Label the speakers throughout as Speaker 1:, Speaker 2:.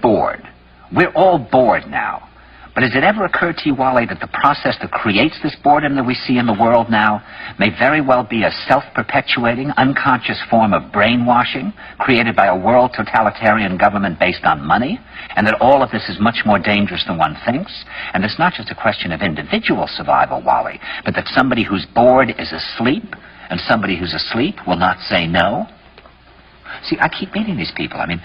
Speaker 1: bored. We're all bored now. But has it ever occurred to you, Wally, that the process that creates this boredom that we see in the world now may very well be a self-perpetuating, unconscious form of brainwashing created by a world totalitarian government based on money, and that all of this is much more dangerous than one thinks? And it's not just a question of individual survival, Wally, but that somebody who's bored is asleep, and somebody who's asleep will not say no? See, I keep meeting these people. I mean,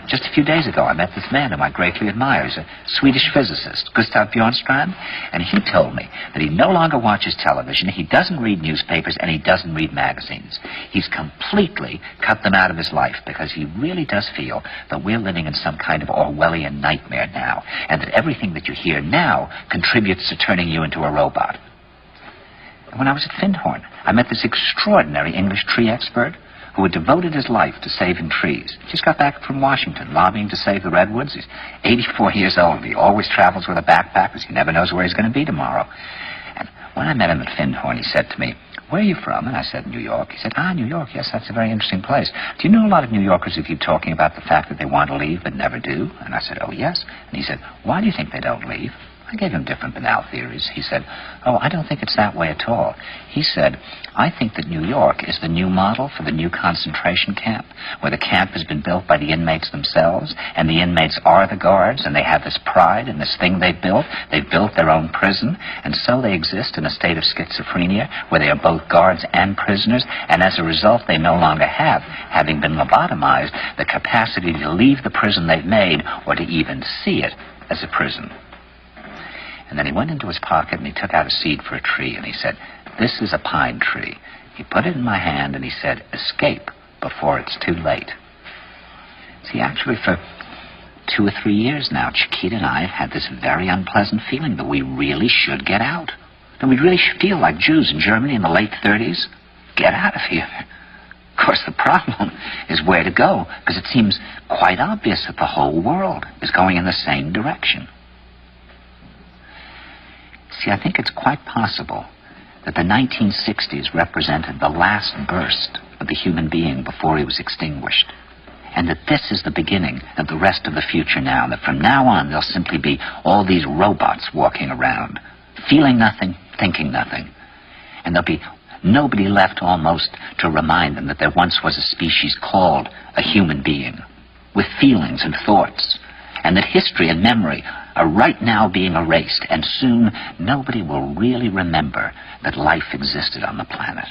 Speaker 1: just a few days ago, I met this man whom I greatly admire. He's a Swedish physicist, Gustav Bjornstrand, and he told me that he no longer watches television, he doesn't read newspapers, and he doesn't read magazines. He's completely cut them out of his life because he really does feel that we're living in some kind of Orwellian nightmare now, and that everything that you hear now contributes to turning you into a robot. And when I was at Findhorn, I met this extraordinary English tree expert who had devoted his life to saving trees. He just got back from Washington, lobbying to save the redwoods. He's 84 years old. He always travels with a backpack because he never knows where he's going to be tomorrow. And when I met him at Findhorn, he said to me, "Where are you from?" And I said, "New York." He said, "New York, yes, that's a very interesting place. Do you know a lot of New Yorkers who keep talking about the fact that they want to leave but never do?" And I said, "Oh, yes." And he said, "Why do you think they don't leave?" I gave him different banal theories. He said, "Oh, I don't think it's that way at all." He said, "I think that New York is the new model for the new concentration camp, where the camp has been built by the inmates themselves, and the inmates are the guards, and they have this pride in this thing they've built. They've built their own prison, and so they exist in a state of schizophrenia, where they are both guards and prisoners, and as a result, they no longer have, having been lobotomized, the capacity to leave the prison they've made, or to even see it as a prison." And then he went into his pocket and he took out a seed for a tree and he said, "This is a pine tree." He put it in my hand and he said, "Escape before it's too late." See, actually for 2 or 3 years now, Chiquita and I have had this very unpleasant feeling that we really should get out. That we really should feel like Jews in Germany in the late 30s. Get out of here. Of course, the problem is where to go, because it seems quite obvious that the whole world is going in the same direction. See, I think it's quite possible that the 1960s represented the last burst of the human being before he was extinguished, and that this is the beginning of the rest of the future now, that from now on there'll simply be all these robots walking around, feeling nothing, thinking nothing, and there'll be nobody left almost to remind them that there once was a species called a human being, with feelings and thoughts, and that history and memory are right now being erased, and soon nobody will really remember that life existed on the planet.